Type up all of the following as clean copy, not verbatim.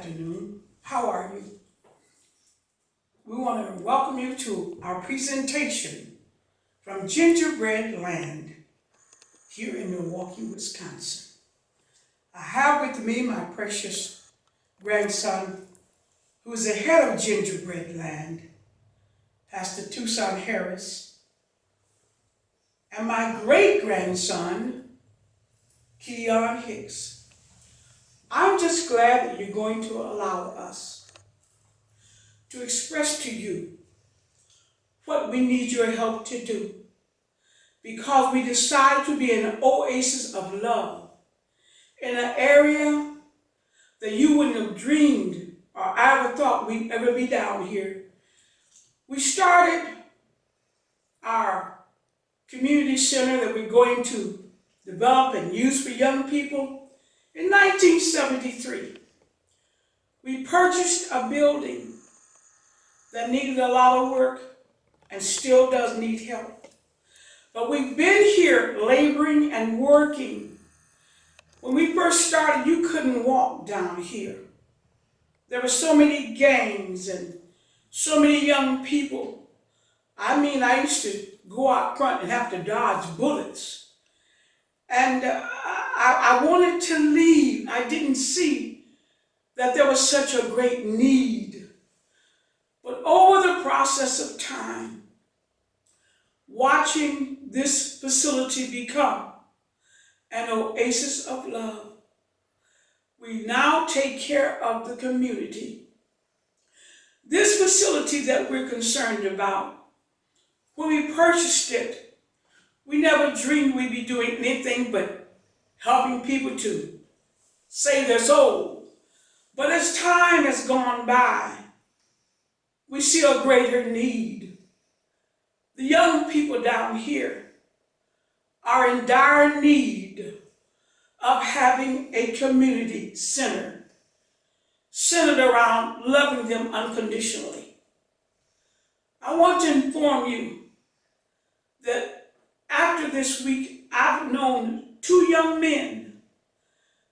afternoon. How are you? We want to welcome you to our presentation from Gingerbread Land here in Milwaukee, Wisconsin. I have with me my precious grandson, who is the head of Gingerbread Land, Pastor Tucson Harris, and my great-grandson, Keon Hicks. I'm just glad that you're going to allow us to express to you what we need your help to do, because we decided to be an oasis of love in an area that you wouldn't have dreamed or ever thought we'd ever be down here. We started our community center that we're going to develop and use for young people in 1973. We purchased a building that needed a lot of work and still does need help. But we've been here laboring and working. When we first started, you couldn't walk down here. There were so many gangs and so many young people. I used to go out front and have to dodge bullets. And I wanted to leave. I didn't see that there was such a great need. But over the process of time, watching this facility become an oasis of love, we now take care of the community. This facility that we're concerned about, when we purchased it, we never dreamed we'd be doing anything but helping people to save their soul. But as time has gone by, we see a greater need. The young people down here are in dire need of having a community center centered around loving them unconditionally. I want to inform you that after this week, I've known two young men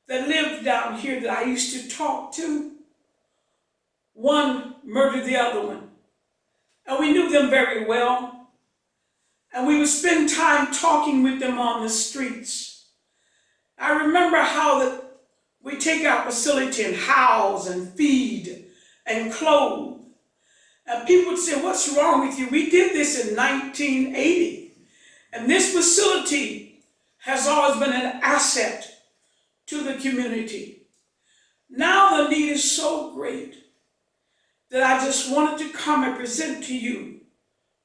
that lived down here that I used to talk to. One murdered the other one, and we knew them very well. And we would spend time talking with them on the streets. I remember how that we take our facility and house and feed and clothe. And people would say, "What's wrong with you? We did this in 1980. And this facility has always been an asset to the community." Now the need is so great that I just wanted to come and present to you.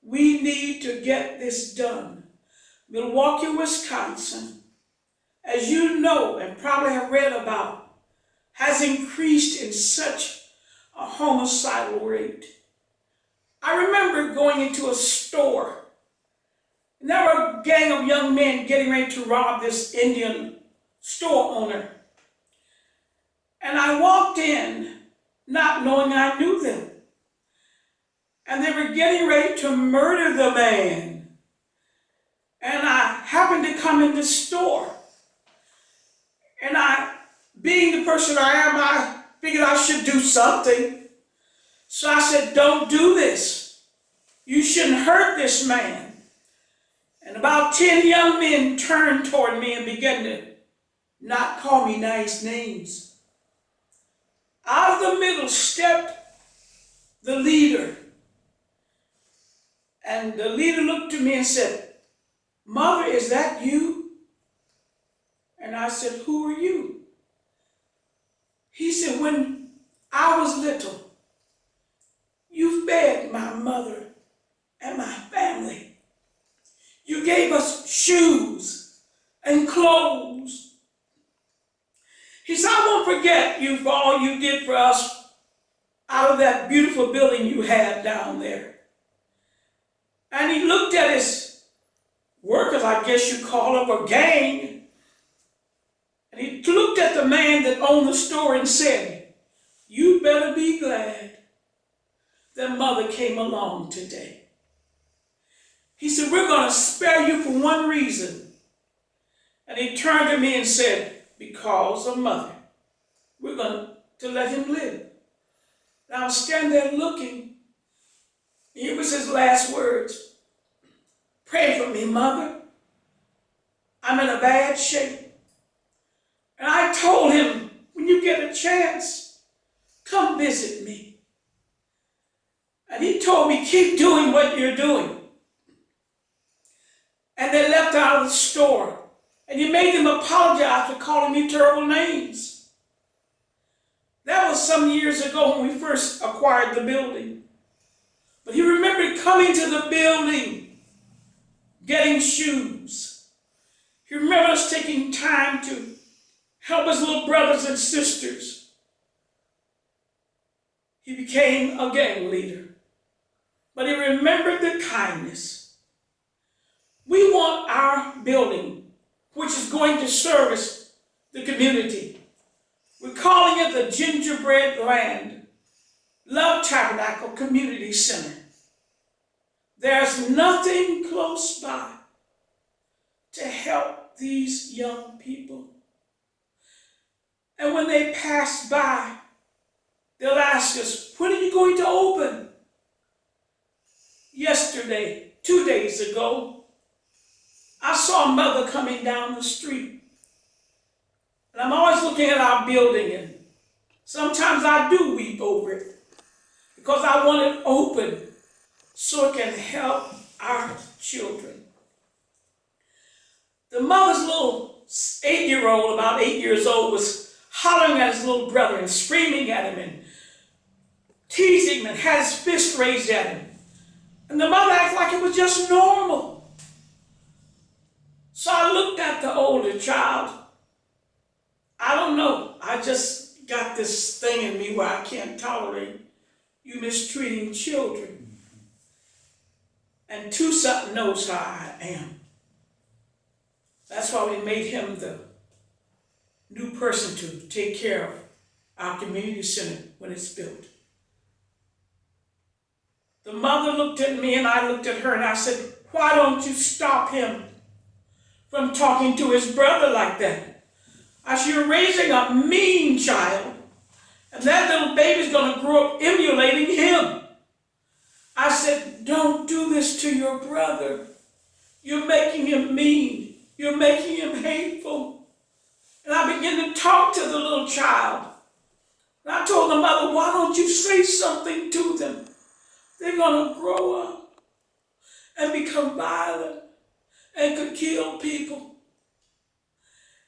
We need to get this done. Milwaukee, Wisconsin, as you know and probably have read about, has increased in such a homicidal rate. I remember going into a store, and there were a gang of young men getting ready to rob this Indian store owner. And I walked in not knowing I knew them. And they were getting ready to murder the man. And I happened to come in the store. And being the person I am, I figured I should do something. So I said, "Don't do this. You shouldn't hurt this man." And about 10 young men turned toward me and began to not call me nice names. Out of the middle stepped the leader. And the leader looked to me and said, "Mother, is that you?" And I said, "Who are you?" He said, "When I was little, you fed my mother and my family. You gave us shoes and clothes." He said, "I won't forget you for all you did for us out of that beautiful building you had down there." And he looked at his workers, I guess you call them, a gang. And he looked at the man that owned the store and said, "You better be glad that Mother came along today." He said, "We're going to spare you for one reason." And he turned to me and said, "Because of Mother, we're going to to let him live. And I was standing there looking. Here was his last words. Pray for me, Mother. I'm in a bad shape. And I told him, when you get a chance, come visit me. And he told me, keep doing what you're doing. And they left out of the store. And he made them apologize for calling me terrible names. That was some years ago when we first acquired the building. But he remembered coming to the building, getting shoes. He remembered us taking time to help his little brothers and sisters. He became a gang leader. But he remembered the kindness. We want our building, which is going to service the community. We're calling it the Gingerbread Land Love Tabernacle Community Center. There's nothing close by to help these young people. And when they pass by, they'll ask us, when are you going to open? Yesterday, 2 days ago, I saw a mother coming down the street. And I'm always looking at our building, and sometimes I do weep over it because I want it open so it can help our children. The mother's little 8-year-old, about 8 years old, was hollering at his little brother and screaming at him and teasing him and had his fist raised at him. And the mother acted like it was just normal. So I looked at the older child. I don't know. I just got this thing in me where I can't tolerate you mistreating children. And two-something knows how I am. That's why we made him the new person to take care of our community center when it's built. The mother looked at me and I looked at her and I said, why don't you stop him from talking to his brother like that? I said, you're raising a mean child, and that little baby's going to grow up emulating him. I said, don't do this to your brother. You're making him mean. You're making him hateful. And I began to talk to the little child. And I told the mother, why don't you say something to them? They're going to grow up and become violent and could kill people.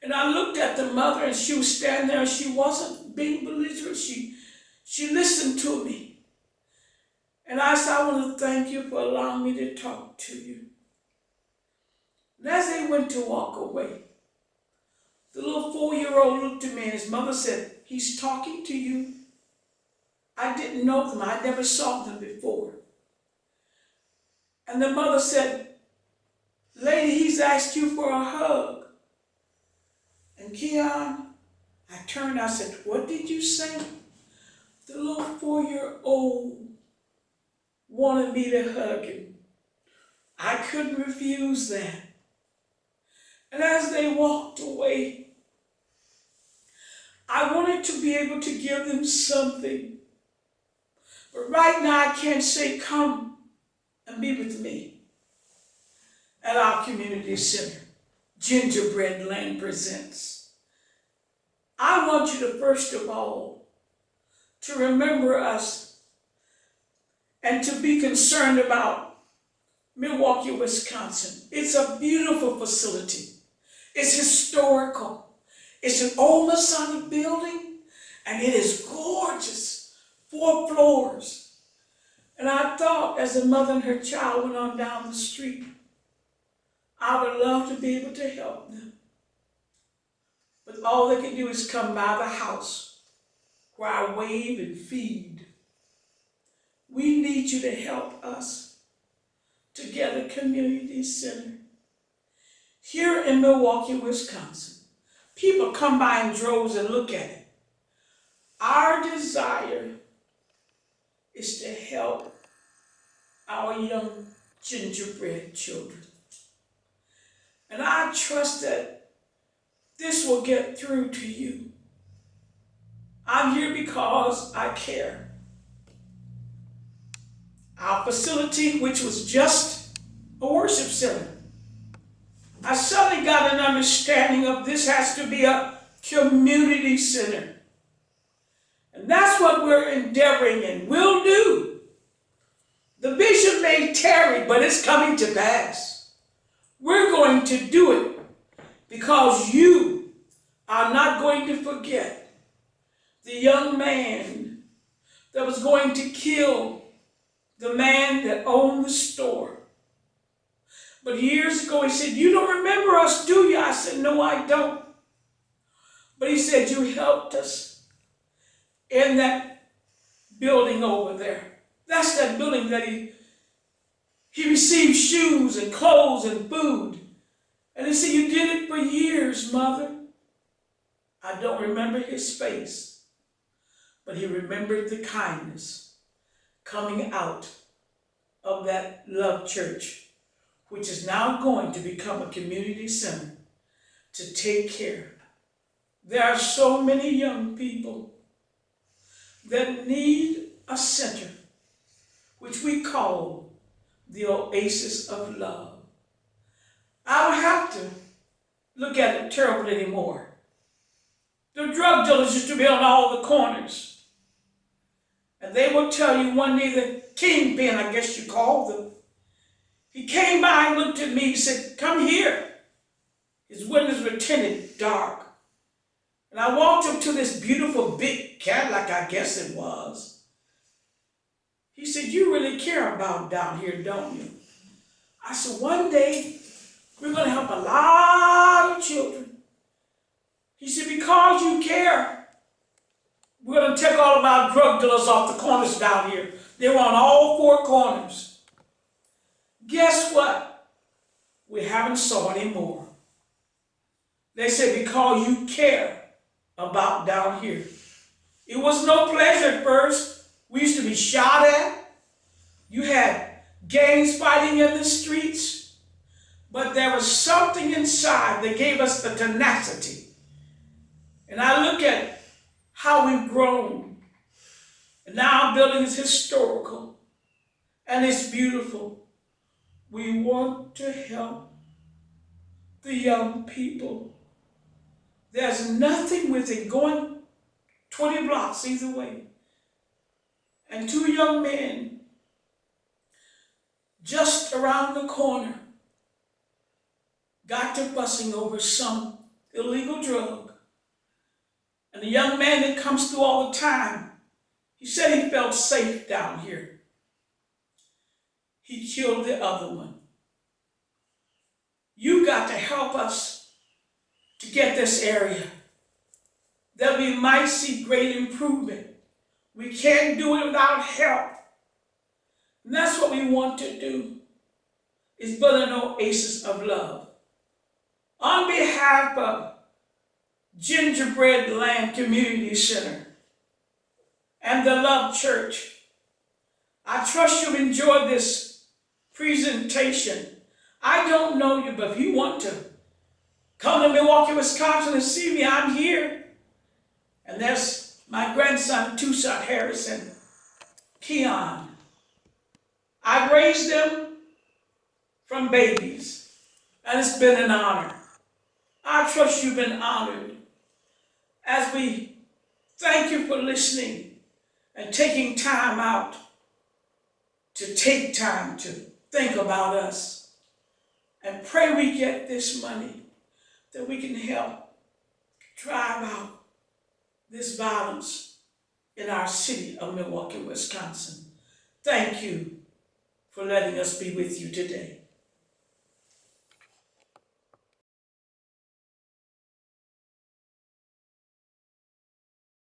And I looked at the mother and she was standing there and she wasn't being belligerent. She listened to me. And I said, I want to thank you for allowing me to talk to you. And as they went to walk away, the little 4-year-old looked at me and his mother said, he's talking to you. I didn't know them. I never saw them before. And the mother said, lady, he's asked you for a hug. And Keon, I turned, I said, what did you say? The little 4-year-old wanted me to hug him. I couldn't refuse that. And as they walked away, I wanted to be able to give them something. But right now I can't say, come and be with me at our community center. Gingerbread Land presents. I want you to, first of all, to remember us and to be concerned about Milwaukee, Wisconsin. It's a beautiful facility. It's historical. It's an old Masonic building, and it is gorgeous. 4 floors. And I thought, as a mother and her child went on down the street, I would love to be able to help them. But all they can do is come by the house where I wave and feed. We need you to help us to get a community center. Here in Milwaukee, Wisconsin, people come by in droves and look at it. Our desire is to help our young gingerbread children. And I trust that this will get through to you. I'm here because I care. Our facility, which was just a worship center, I suddenly got an understanding of this has to be a community center. And that's what we're endeavoring and will do. The bishop may tarry, but it's coming to pass. We're going to do it because you are not going to forget the young man that was going to kill the man that owned the store. But years ago he said, "You don't remember us, do you?" I said, "No, I don't." But he said, "You helped us in that building over there." That's that building that he received shoes and clothes and food. And he said, "You did it for years, Mother." I don't remember his face, but he remembered the kindness coming out of that love church, which is now going to become a community center to take care. There are so many young people that need a center, which we call the oasis of love. I don't have to look at it terrible anymore. The drug dealers used to be on all the corners. And they will tell you one day the kingpin, I guess you call them, he came by and looked at me and said, "Come here." His windows were tinted dark. And I walked up to this beautiful big Cadillac, I guess it was. He said, "You really care about down here, don't you?" I said, "One day we're going to help a lot of children." He said, "Because you care, we're going to take all of our drug dealers off the corners down here." They were on all four corners. Guess what? We haven't saw anymore. They said, "Because you care about down here." It was no pleasure at first. We used to be shot at. You had gangs fighting in the streets. But there was something inside that gave us the tenacity. And I look at how we've grown. And now our building is historical. And it's beautiful. We want to help the young people. There's nothing with it going 20 blocks either way. And two young men just around the corner got to fussing over some illegal drug. And the young man that comes through all the time, he said he felt safe down here. He killed the other one. You got to help us to get this area that we might see great improvement. We can't do it without help. And that's what we want to do, is build an oasis of love. On behalf of Gingerbread Land Community Center and the Love Church, I trust you've enjoyed this presentation. I don't know you, but if you want to come to Milwaukee, Wisconsin and see me, I'm here. And there's my grandson, Tucson Harrison, Keon. I've raised them from babies, and it's been an honor. I trust you've been honored as we thank you for listening and taking time out to take time to think about us, and pray we get this money that we can help drive out this violence in our city of Milwaukee, Wisconsin. Thank you for letting us be with you today.